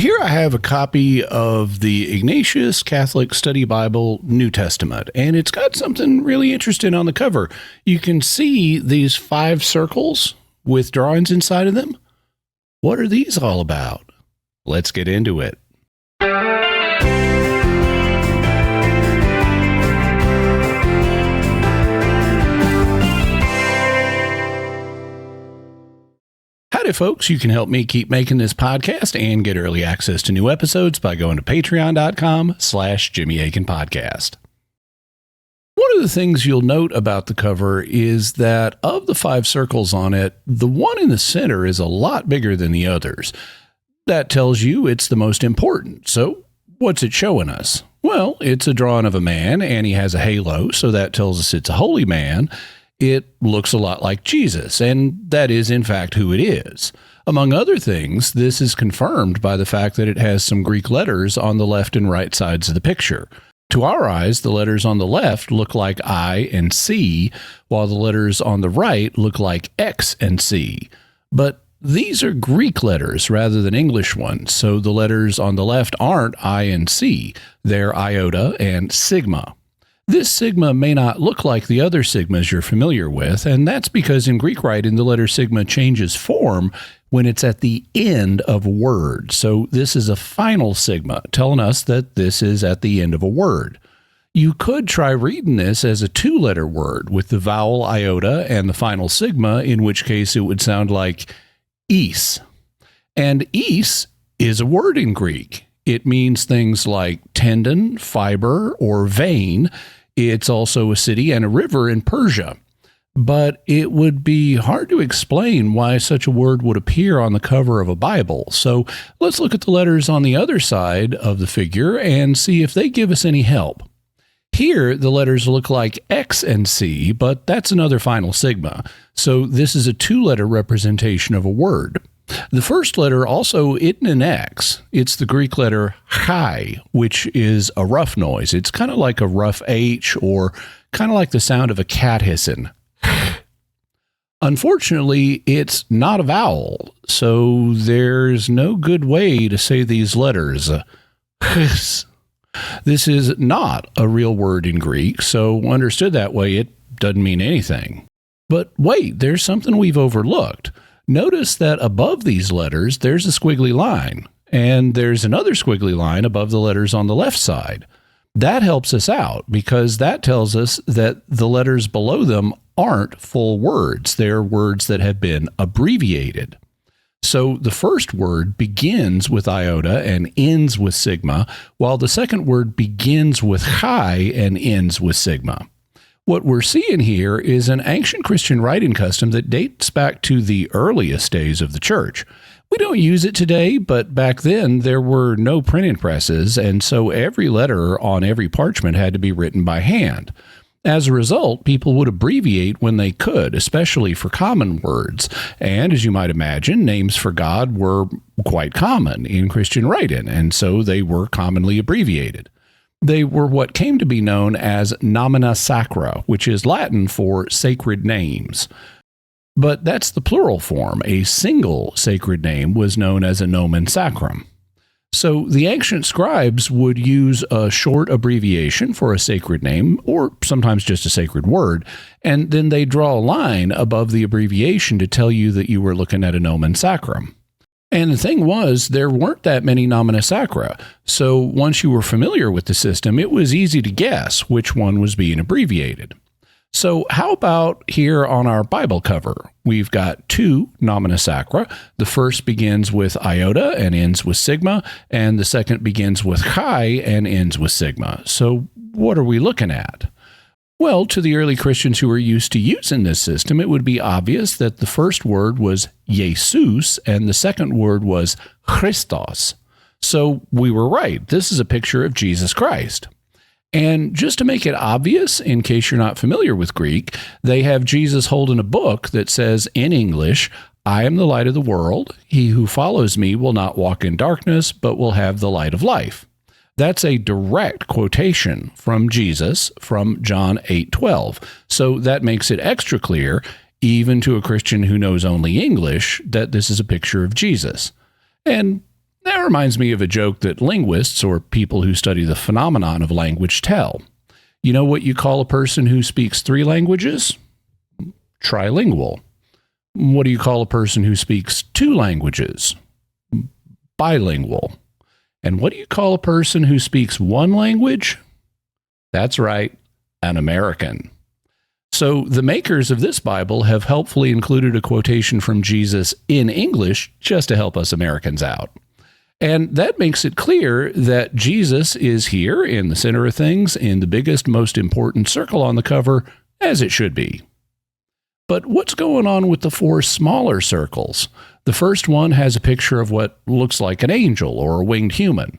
Here I have a copy of the Ignatius Catholic Study Bible New Testament, and it's got something really interesting on the cover. You can see these 5 circles with drawings inside of them. What are these all about? Let's get into it. Howdy, folks. You can help me keep making this podcast and get early access to new episodes by going to patreon.com/Jimmy Akin Podcast. One of the things you'll note about the cover is that of the 5 circles on it, the one in the center is a lot bigger than the others. That tells you it's the most important. So what's it showing us? Well, it's a drawing of a man, and he has a halo, so that tells us it's a holy man. It looks a lot like Jesus, and that is, in fact, who it is. Among other things, this is confirmed by the fact that it has some Greek letters on the left and right sides of the picture. To our eyes, the letters on the left look like I and C, while the letters on the right look like X and C. But these are Greek letters rather than English ones, so the letters on the left aren't I and C. They're iota and sigma. This sigma may not look like the other sigmas you're familiar with, and that's because in Greek writing, the letter sigma changes form when it's at the end of a word. So this is a final sigma, telling us that this is at the end of a word. You could try reading this as a 2-letter word with the vowel iota and the final sigma, in which case it would sound like eis. And eis is a word in Greek. It means things like tendon, fiber, or vein. It's also a city and a river in Persia. But it would be hard to explain why such a word would appear on the cover of a Bible. So let's look at the letters on the other side of the figure and see if they give us any help. Here, the letters look like X and C, but that's another final sigma. So this is a 2-letter representation of a word. The first letter also isn't an X. It's the Greek letter chi, which is a rough noise. It's kind of like a rough H, or kind of like the sound of a cat hissing. Unfortunately, it's not a vowel, so there's no good way to say these letters. This is not a real word in Greek, so understood that way, it doesn't mean anything. But wait, there's something we've overlooked. Notice that above these letters, there's a squiggly line, and there's another squiggly line above the letters on the left side. That helps us out because that tells us that the letters below them aren't full words. They're words that have been abbreviated. So the first word begins with iota and ends with sigma, while the second word begins with chi and ends with sigma. What we're seeing here is an ancient Christian writing custom that dates back to the earliest days of the church. We don't use it today, but back then there were no printing presses, and so every letter on every parchment had to be written by hand. As a result, people would abbreviate when they could, especially for common words. And as you might imagine, names for God were quite common in Christian writing, and so they were commonly abbreviated. They were what came to be known as nomina sacra, which is Latin for sacred names. But that's the plural form. A single sacred name was known as a nomen sacrum. So the ancient scribes would use a short abbreviation for a sacred name, or sometimes just a sacred word, and then they draw a line above the abbreviation to tell you that you were looking at a nomen sacrum. And the thing was, there weren't that many nomina sacra, so once you were familiar with the system, it was easy to guess which one was being abbreviated. So how about here on our Bible cover? We've got 2 nomina sacra. The first begins with iota and ends with sigma, and the second begins with chi and ends with sigma. So what are we looking at? Well, to the early Christians who were used to using this system, it would be obvious that the first word was Jesus and the second word was Christos. So we were right. This is a picture of Jesus Christ. And just to make it obvious, in case you're not familiar with Greek, they have Jesus holding a book that says in English, "I am the light of the world. He who follows me will not walk in darkness, but will have the light of life." That's a direct quotation from Jesus from John 8:12. So that makes it extra clear, even to a Christian who knows only English, that this is a picture of Jesus. And That reminds me of a joke that linguists, or people who study the phenomenon of language, tell. You know what you call a person who speaks 3 languages? Trilingual. What do you call a person who speaks 2 languages? Bilingual. And what do you call a person who speaks 1 language? That's right, an American. So the makers of this Bible have helpfully included a quotation from Jesus in English just to help us Americans out. And that makes it clear that Jesus is here in the center of things, in the biggest, most important circle on the cover, as it should be. But what's going on with the 4 smaller circles? The first one has a picture of what looks like an angel or a winged human.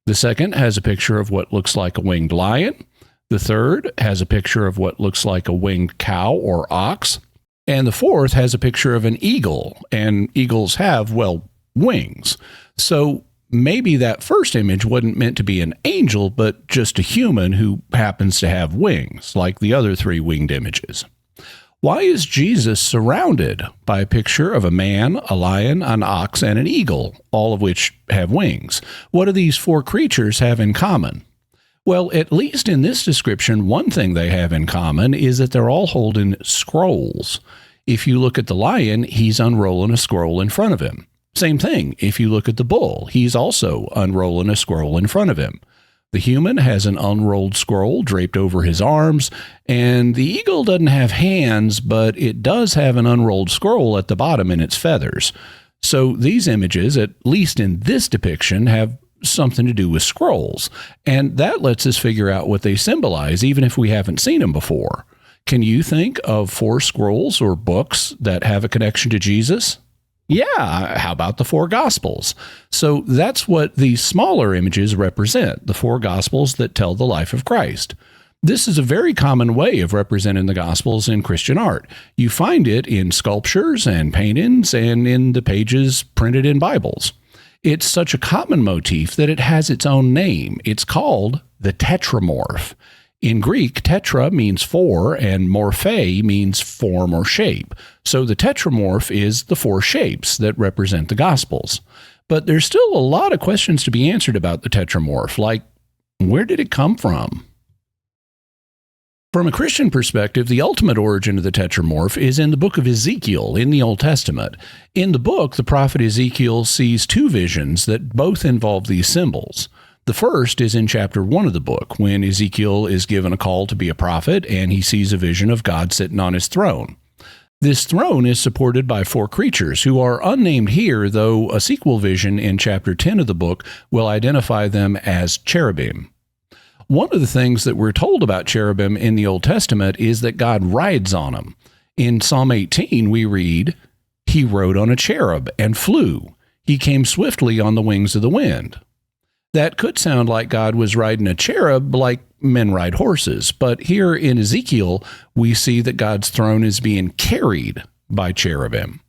The second has a picture of what looks like a winged lion. The third has a picture of what looks like a winged cow or ox. And the fourth has a picture of an eagle, and eagles have, well, wings. So maybe that first image wasn't meant to be an angel, but just a human who happens to have wings, like the other 3 winged images. Why is Jesus surrounded by a picture of a man, a lion, an ox, and an eagle, all of which have wings? What do these 4 creatures have in common? Well, at least in this description, one thing they have in common is that they're all holding scrolls. If you look at the lion, he's unrolling a scroll in front of him. Same thing, if you look at the bull, he's also unrolling a scroll in front of him. The human has an unrolled scroll draped over his arms, and the eagle doesn't have hands, but it does have an unrolled scroll at the bottom in its feathers. So these images, at least in this depiction, have something to do with scrolls, and that lets us figure out what they symbolize, even if we haven't seen them before. Can you think of 4 scrolls or books that have a connection to Jesus? Yeah, how about the 4 Gospels? So that's what these smaller images represent, the 4 Gospels that tell the life of Christ. This is a very common way of representing the Gospels in Christian art. You find it in sculptures and paintings and in the pages printed in Bibles. It's such a common motif that it has its own name. It's called the Tetramorph. In Greek, tetra means 4, and morphe means form or shape. So the Tetramorph is the 4 shapes that represent the Gospels. But there's still a lot of questions to be answered about the Tetramorph, like, where did it come from? From a Christian perspective, the ultimate origin of the Tetramorph is in the book of Ezekiel in the Old Testament. In the book, the prophet Ezekiel sees 2 visions that both involve these symbols. The first is in chapter 1 of the book, when Ezekiel is given a call to be a prophet, and he sees a vision of God sitting on his throne. This throne is supported by 4 creatures who are unnamed here, though a sequel vision in chapter 10 of the book will identify them as cherubim. One of the things that we're told about cherubim in the Old Testament is that God rides on them. In Psalm 18, we read, "He rode on a cherub and flew. He came swiftly on the wings of the wind." That could sound like God was riding a cherub like men ride horses, but here in Ezekiel, we see that God's throne is being carried by cherubim.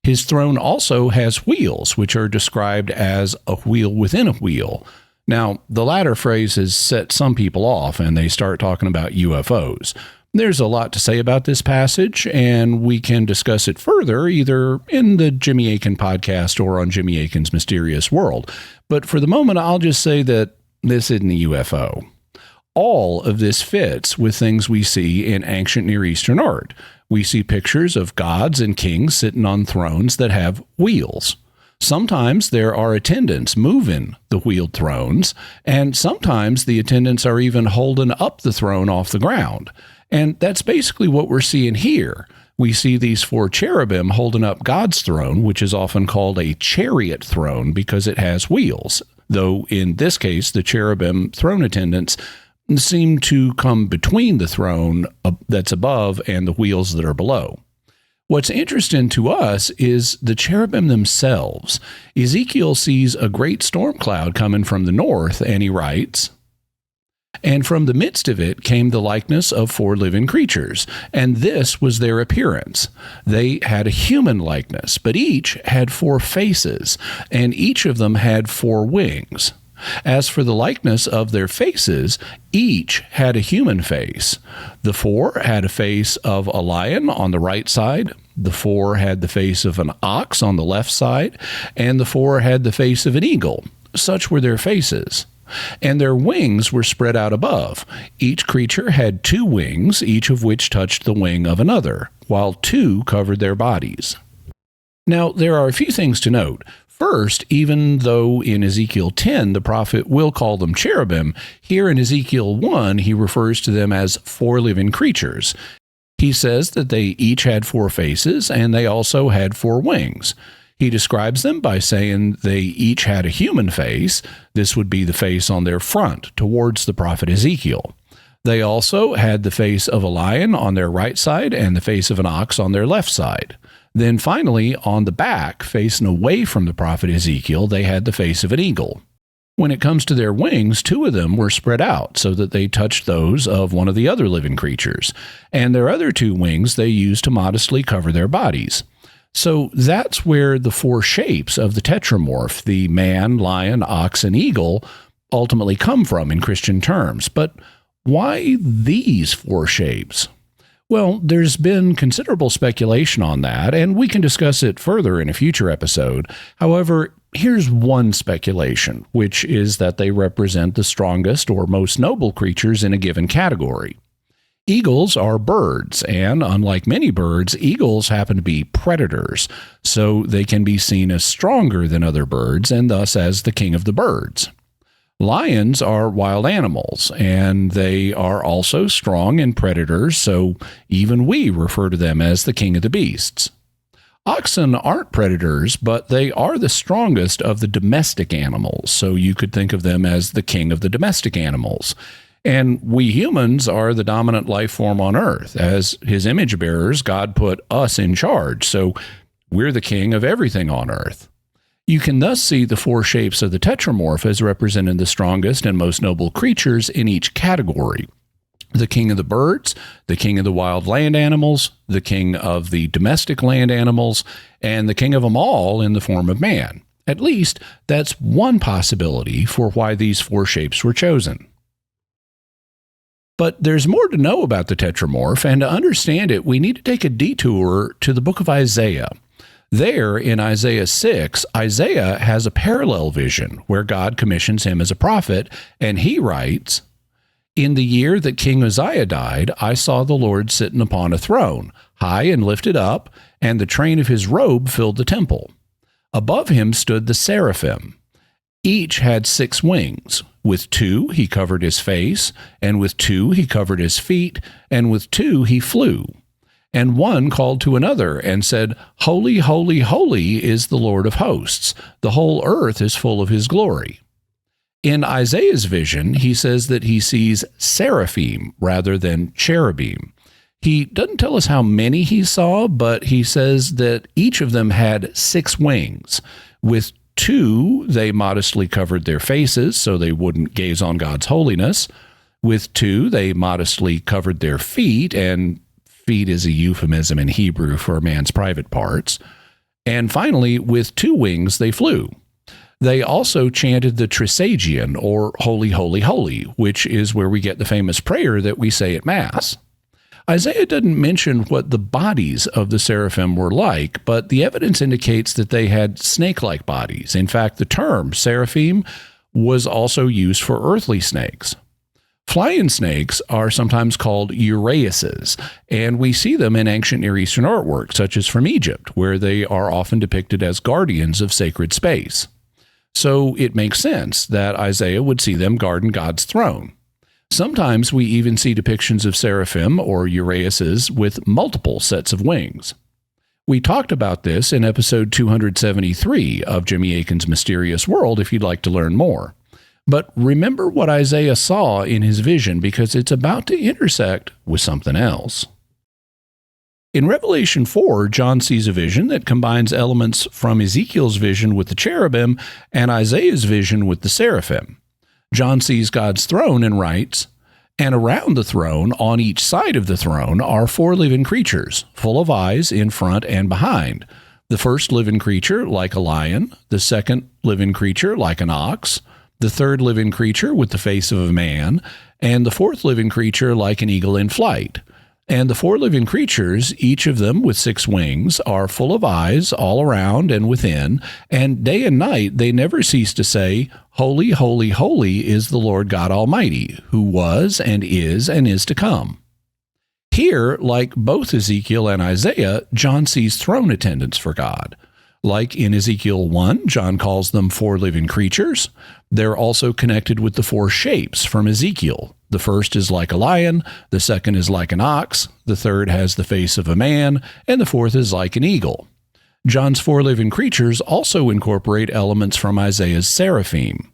His throne also has wheels, which are described as a wheel within a wheel. Now, the latter phrase has set some people off, and they start talking about UFOs. There's a lot to say about this passage, and we can discuss it further either in the Jimmy Akin podcast or on Jimmy Akin's Mysterious World. But for the moment, I'll just say that this isn't a UFO. All of this fits with things we see in ancient Near Eastern art. We see pictures of gods and kings sitting on thrones that have wheels. Sometimes there are attendants moving the wheeled thrones, and sometimes the attendants are even holding up the throne off the ground. And that's basically what we're seeing here. We see these 4 cherubim holding up God's throne, which is often called a chariot throne because it has wheels, though in this case, the cherubim throne attendants seem to come between the throne that's above and the wheels that are below. What's interesting to us is the cherubim themselves. Ezekiel sees a great storm cloud coming from the north, and he writes, "And from the midst of it came the likeness of 4 living creatures, and this was their appearance. They had a human likeness, but each had 4 faces, and each of them had 4 wings. As for the likeness of their faces, each had a human face. The 4 had a face of a lion on the right side, The 4 had the face of an ox on the left side, and the 4 had the face of an eagle. Such were their faces. And their wings were spread out above. Each creature had 2 wings, each of which touched the wing of another, while 2 covered their bodies. Now, there are a few things to note. First, even though in Ezekiel 10 the prophet will call them cherubim, here in Ezekiel 1 he refers to them as 4 living creatures. He says that they each had 4 faces, and they also had 4 wings. He describes them by saying they each had a human face. This would be the face on their front, towards the prophet Ezekiel. They also had the face of a lion on their right side and the face of an ox on their left side. Then finally, on the back, facing away from the prophet Ezekiel, they had the face of an eagle. When it comes to their wings, 2 of them were spread out so that they touched those of one of the other living creatures, and their other 2 wings they used to modestly cover their bodies. So that's where the 4 shapes of the Tetramorph, the man, lion, ox, and eagle, ultimately come from in Christian terms. But why these 4 shapes? Well, there's been considerable speculation on that, and we can discuss it further in a future episode. However, here's one speculation, which is that they represent the strongest or most noble creatures in a given category. Eagles are birds, and unlike many birds, eagles happen to be predators, so they can be seen as stronger than other birds, and thus as the king of the birds. Lions are wild animals, and they are also strong and predators, so even we refer to them as the king of the beasts. Oxen aren't predators, but they are the strongest of the domestic animals, so you could think of them as the king of the domestic animals. And we humans are the dominant life form on earth. As his image bearers, God put us in charge, so we're the king of everything on earth. You can thus see the 4 shapes of the Tetramorph as representing the strongest and most noble creatures in each category. The king of the birds, the king of the wild land animals, the king of the domestic land animals, and the king of them all in the form of man. At least, that's one possibility for why these 4 shapes were chosen. But there's more to know about the Tetramorph, and to understand it, we need to take a detour to the book of Isaiah. There, in Isaiah 6, Isaiah has a parallel vision where God commissions him as a prophet, and he writes, "In the year that King Uzziah died, I saw the Lord sitting upon a throne, high and lifted up, and the train of his robe filled the temple. Above him stood the seraphim. Each had 6 wings. With 2 he covered his face, and with 2 he covered his feet, and with 2 he flew. And one called to another and said, 'Holy, holy, holy is the Lord of hosts. The whole earth is full of his glory.'" In Isaiah's vision, he says that he sees seraphim rather than cherubim. He doesn't tell us how many he saw, but he says that each of them had 6 wings. With 2, they modestly covered their faces so they wouldn't gaze on God's holiness. With 2, they modestly covered their feet, and feet is a euphemism in Hebrew for a man's private parts. And finally, with 2 wings, they flew. They also chanted the Trisagion, or Holy, Holy, Holy, which is where we get the famous prayer that we say at Mass. Isaiah doesn't mention what the bodies of the seraphim were like, but the evidence indicates that they had snake-like bodies. In fact, the term seraphim was also used for earthly snakes. Flying snakes are sometimes called Uræuses, and we see them in ancient Near Eastern artwork, such as from Egypt, where they are often depicted as guardians of sacred space. So it makes sense that Isaiah would see them guarding God's throne. Sometimes we even see depictions of seraphim or Uræuses with multiple sets of wings. We talked about this in episode 273 of Jimmy Akin's Mysterious World if you'd like to learn more. But remember what Isaiah saw in his vision, because it's about to intersect with something else. In Revelation 4, John sees a vision that combines elements from Ezekiel's vision with the cherubim and Isaiah's vision with the seraphim. John sees God's throne and writes, "And around the throne, on each side of the throne, are 4 living creatures, full of eyes in front and behind. The first living creature like a lion, the second living creature like an ox, the third living creature with the face of a man, and the 4th living creature like an eagle in flight. And the four living creatures, each of them with 6 wings, are full of eyes all around and within, and day and night they never cease to say, Holy, holy, holy is the Lord God Almighty, who was and is to come. Here, like both Ezekiel and Isaiah, John sees throne attendants for God. Like in Ezekiel 1, John calls them 4 living creatures. They're also connected with the 4 shapes from Ezekiel. The first is like a lion, the second is like an ox, the third has the face of a man, and the fourth is like an eagle. John's 4 living creatures also incorporate elements from Isaiah's seraphim.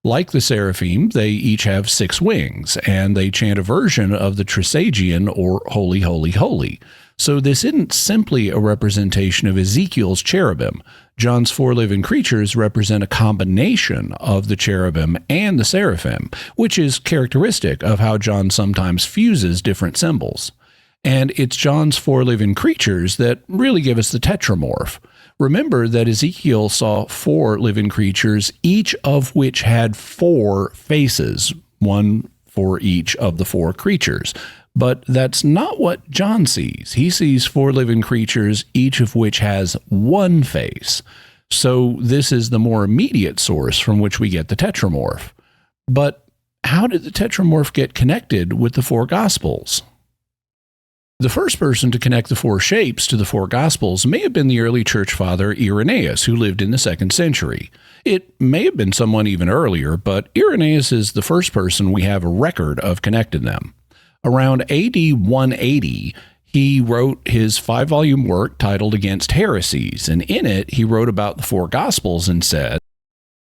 Like the seraphim, they each have 6 wings, and they chant a version of the Trisagion, or Holy, Holy, Holy. So this isn't simply a representation of Ezekiel's cherubim. John's 4 living creatures represent a combination of the cherubim and the seraphim, which is characteristic of how John sometimes fuses different symbols. And it's John's 4 living creatures that really give us the Tetramorph. Remember that Ezekiel saw 4 living creatures, each of which had 4 faces, one for each of the 4 creatures. But that's not what John sees. He sees 4 living creatures, each of which has 1 face. So this is the more immediate source from which we get the Tetramorph. But how did the Tetramorph get connected with the 4 Gospels? The first person to connect the 4 shapes to the 4 Gospels may have been the early church father Irenaeus, who lived in the 2nd century. It may have been someone even earlier, but Irenaeus is the first person we have a record of connecting them. Around AD 180, he wrote his 5-volume work titled Against Heresies, and in it he wrote about the 4 Gospels and said,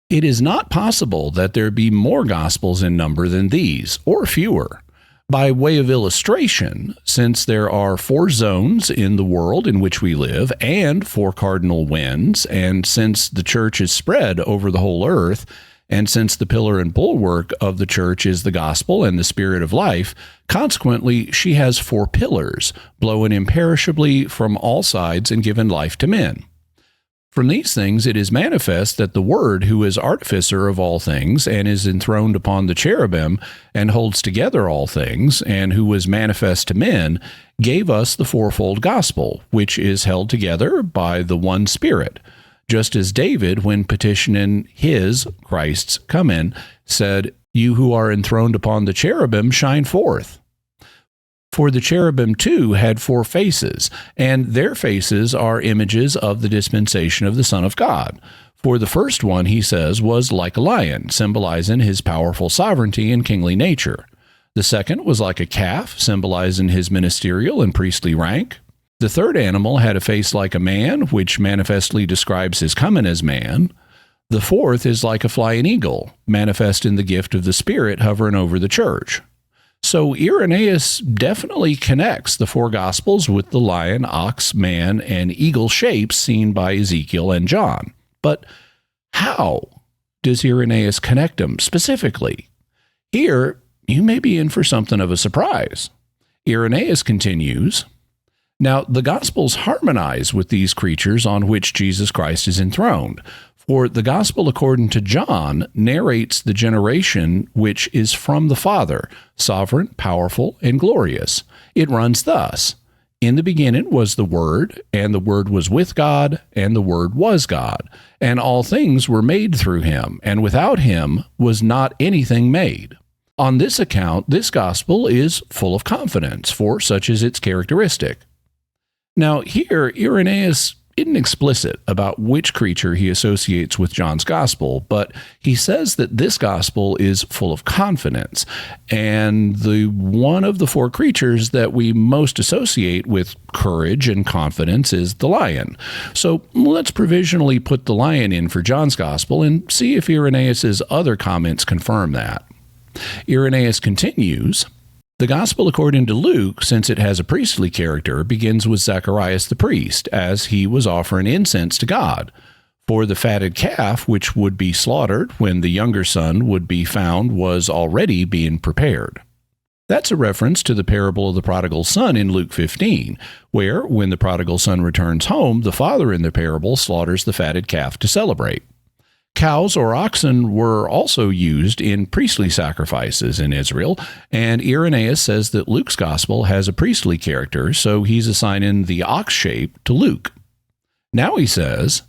"It is not possible that there be more Gospels in number than these, or fewer. By way of illustration, since there are 4 zones in the world in which we live and 4 cardinal winds, and since the church is spread over the whole earth, and since the pillar and bulwark of the church is the gospel and the spirit of life, consequently she has 4 pillars, blown imperishably from all sides and given life to men. From these things it is manifest that the Word, who is artificer of all things, and is enthroned upon the cherubim, and holds together all things, and who was manifest to men, gave us the 4-fold gospel, which is held together by the one Spirit. Just as David, when petitioning his, Christ's, coming, said, You who are enthroned upon the cherubim, shine forth. For the cherubim too had 4 faces, and their faces are images of the dispensation of the Son of God. For the first one, he says, was like a lion, symbolizing his powerful sovereignty and kingly nature. The second was like a calf, symbolizing his ministerial and priestly rank. The third animal had a face like a man, which manifestly describes his coming as man. The fourth is like a flying eagle, manifesting the gift of the Spirit hovering over the church. So Irenaeus definitely connects the 4 Gospels with the lion, ox, man, and eagle shapes seen by Ezekiel and John. But how does Irenaeus connect them specifically? Here, you may be in for something of a surprise. Irenaeus continues, Now the Gospels harmonize with these creatures on which Jesus Christ is enthroned. For the Gospel according to John narrates the generation which is from the Father, sovereign, powerful, and glorious. It runs thus. In the beginning was the Word, and the Word was with God, and the Word was God. And all things were made through him, and without him was not anything made. On this account, this Gospel is full of confidence, for such is its characteristic. Now here, Irenaeus isn't explicit about which creature he associates with John's gospel, but he says that this gospel is full of confidence, and the one of the 4 creatures that we most associate with courage and confidence is the lion. So let's provisionally put the lion in for John's gospel and see if Irenaeus's other comments confirm that. Irenaeus continues, The Gospel according to Luke, since it has a priestly character, begins with Zacharias the priest, as he was offering incense to God. For the fatted calf, which would be slaughtered when the younger son would be found, was already being prepared. That's a reference to the parable of the prodigal son in Luke 15, where, when the prodigal son returns home, the father in the parable slaughters the fatted calf to celebrate. Cows or oxen were also used in priestly sacrifices in Israel, and Irenaeus says that Luke's gospel has a priestly character, so he's assigning the ox shape to Luke. Now he says,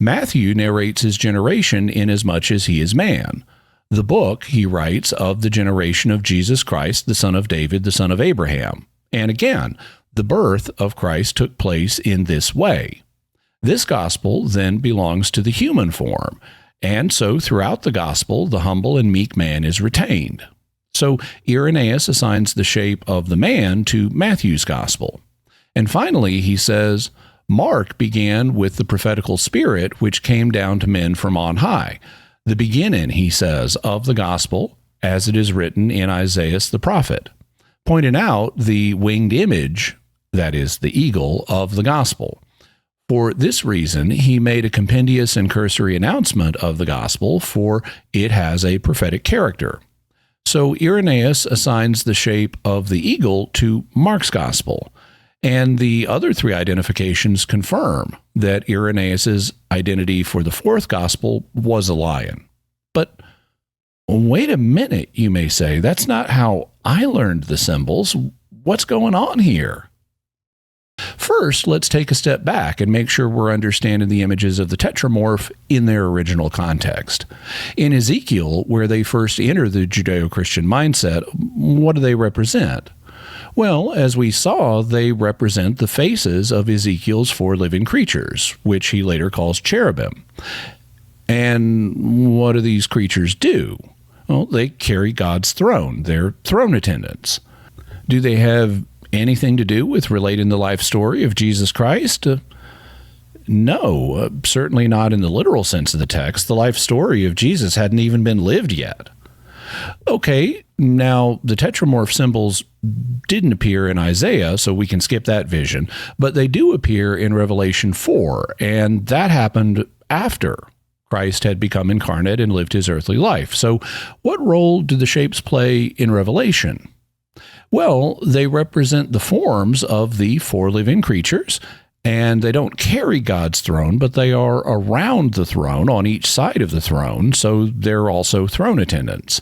Matthew narrates his generation inasmuch as he is man. The book, he writes, of the generation of Jesus Christ, the son of David, the son of Abraham. And again, the birth of Christ took place in this way. This gospel then belongs to the human form, and so throughout the gospel, the humble and meek man is retained. So Irenaeus assigns the shape of the man to Matthew's gospel. And finally, he says, Mark began with the prophetical spirit which came down to men from on high. The beginning, he says, of the gospel, as it is written in Isaiah the prophet, pointing out the winged image, that is, the eagle, of the gospel. For this reason, he made a compendious and cursory announcement of the gospel, for it has a prophetic character. So Irenaeus assigns the shape of the eagle to Mark's gospel, and the other three identifications confirm that Irenaeus' identity for the fourth gospel was a lion. But wait a minute, you may say, that's not how I learned the symbols. What's going on here? First, let's take a step back and make sure we're understanding the images of the Tetramorph in their original context. In Ezekiel, where they first enter the Judeo-Christian mindset, what do they represent? Well, as we saw, they represent the faces of Ezekiel's four living creatures, which he later calls cherubim. And what do these creatures do? Well, they carry God's throne. They're throne attendants. Do they have anything to do with relating the life story of Jesus Christ? No, certainly not in the literal sense of the text. The life story of Jesus hadn't even been lived yet. Okay, now the Tetramorph symbols didn't appear in Isaiah, so we can skip that vision, but they do appear in Revelation 4, and that happened after Christ had become incarnate and lived his earthly life. So what role do the shapes play in Revelation? Well, they represent the forms of the four living creatures, and they don't carry God's throne, but they are around the throne on each side of the throne, so they're also throne attendants.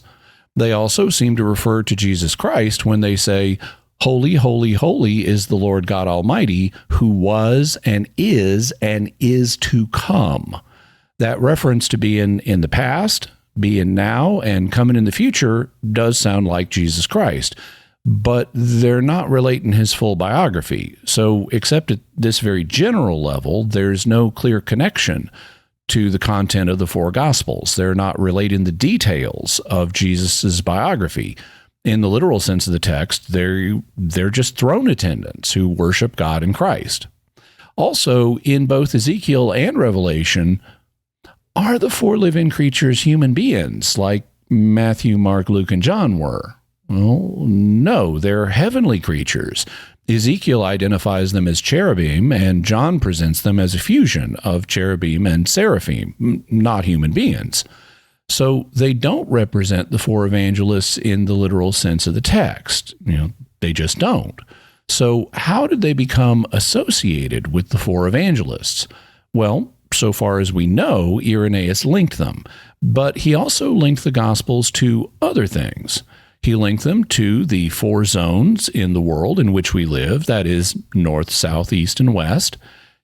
They also seem to refer to Jesus Christ when they say, Holy, holy, holy is the Lord God Almighty, who was and is to come. That reference to being in the past, being now, and coming in the future does sound like Jesus Christ. But they're not relating his full biography. So except at this very general level, there's no clear connection to the content of the four Gospels. They're not relating the details of Jesus's biography. In the literal sense of the text, they're just throne attendants who worship God and Christ. Also, in both Ezekiel and Revelation, are the four living creatures human beings like Matthew, Mark, Luke, and John were? Well, no, they're heavenly creatures. Ezekiel identifies them as cherubim, and John presents them as a fusion of cherubim and seraphim, not human beings. So they don't represent the four evangelists in the literal sense of the text. They just don't. So how did they become associated with the four evangelists? Well, so far as we know, Irenaeus linked them, but he also linked the Gospels to other things. He linked them to the four zones in the world in which we live, that is, north, south, east, and west.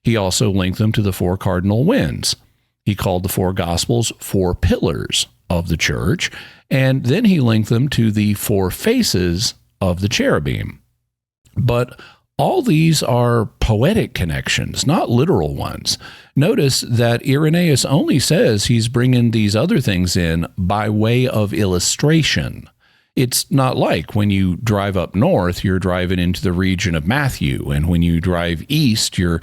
He also linked them to the four cardinal winds. He called the four Gospels four pillars of the church, and then he linked them to the four faces of the cherubim. But all these are poetic connections, not literal ones. Notice that Irenaeus only says he's bringing these other things in by way of illustration. It's not like when you drive up north, you're driving into the region of Matthew, and when you drive east, you're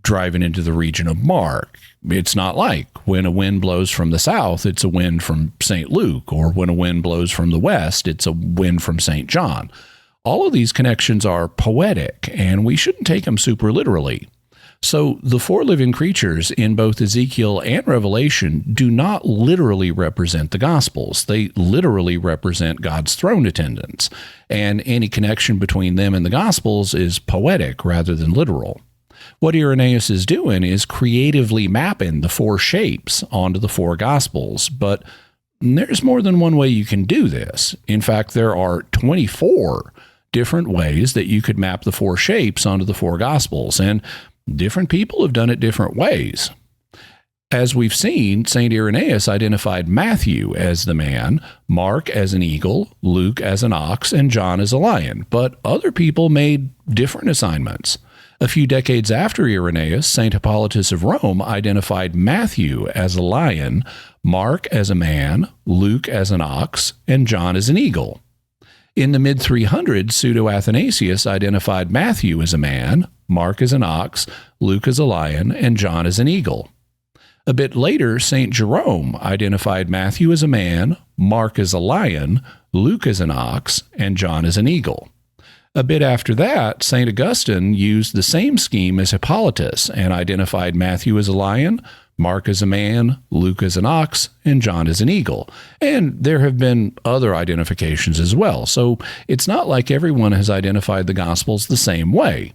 driving into the region of Mark. It's not like when a wind blows from the south, it's a wind from St. Luke, or when a wind blows from the west, it's a wind from St. John. All of these connections are poetic, and we shouldn't take them super literally. So the four living creatures in both Ezekiel and Revelation do not literally represent the Gospels. They literally represent God's throne attendants, and any connection between them and the Gospels is poetic rather than literal. What Irenaeus is doing is creatively mapping the four shapes onto the four Gospels, but there's more than one way you can do this. In fact, there are 24 different ways that you could map the four shapes onto the four Gospels, and different people have done it different ways. As we've seen, St. Irenaeus identified Matthew as the man, Mark as an eagle, Luke as an ox, and John as a lion, but other people made different assignments. A few decades after Irenaeus, St. Hippolytus of Rome identified Matthew as a lion, Mark as a man, Luke as an ox, and John as an eagle. In the mid-300s, Pseudo-Athanasius identified Matthew as a man, Mark as an ox, Luke as a lion, and John as an eagle. A bit later, St. Jerome identified Matthew as a man, Mark as a lion, Luke as an ox, and John as an eagle. A bit after that, St. Augustine used the same scheme as Hippolytus and identified Matthew as a lion, Mark as a man, Luke as an ox, and John as an eagle. And there have been other identifications as well, so it's not like everyone has identified the Gospels the same way.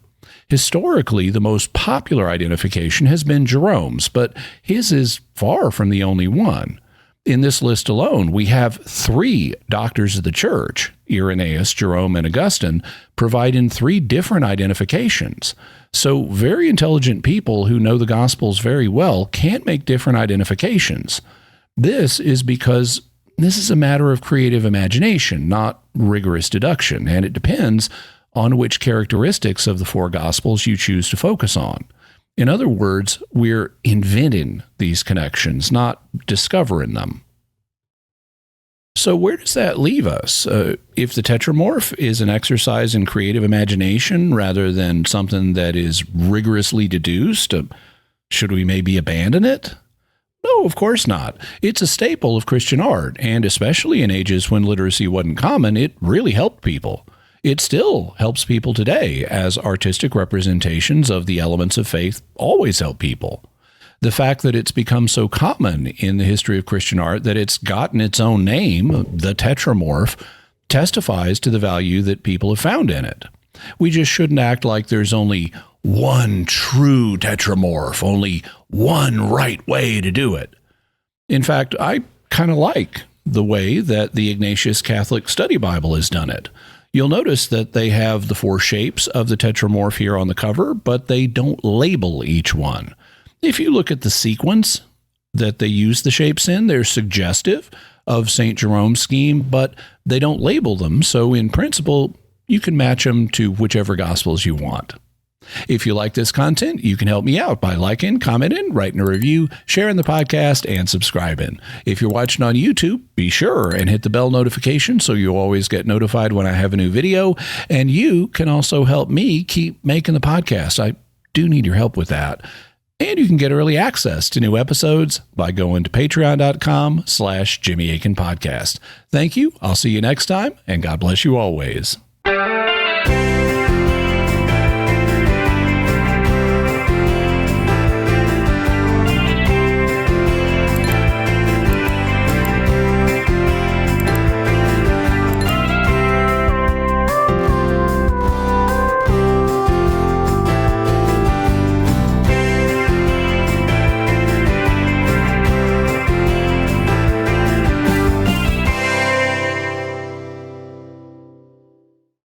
Historically, the most popular identification has been Jerome's, but his is far from the only one. In this list alone, we have 3 doctors of the church, Irenaeus, Jerome, and Augustine, providing 3 different identifications. So very intelligent people who know the Gospels very well can't make different identifications. This is because this is a matter of creative imagination, not rigorous deduction, and it depends on which characteristics of the 4 Gospels you choose to focus on. In other words, we're inventing these connections, not discovering them. So where does that leave us? If the Tetramorph is an exercise in creative imagination rather than something that is rigorously deduced, should we maybe abandon it? No, of course not. It's a staple of Christian art, and especially in ages when literacy wasn't common, it really helped people. It still helps people today, as artistic representations of the elements of faith always help people. The fact that it's become so common in the history of Christian art that it's gotten its own name, the Tetramorph, testifies to the value that people have found in it. We just shouldn't act like there's only one true Tetramorph, only one right way to do it. In fact, I kind of like the way that the Ignatius Catholic Study Bible has done it. You'll notice that they have the 4 shapes of the Tetramorph here on the cover, but they don't label each one. If you look at the sequence that they use the shapes in, they're suggestive of St. Jerome's scheme, but they don't label them, so in principle, you can match them to whichever Gospels you want. If you like this content, you can help me out by liking, commenting, writing a review, sharing the podcast, and subscribing. If you're watching on YouTube, be sure and hit the bell notification so you'll always get notified when I have a new video. And you can also help me keep making the podcast. I do need your help with that. And you can get early access to new episodes by going to patreon.com/Jimmy Akin Podcast. Thank you. I'll see you next time, and God bless you always.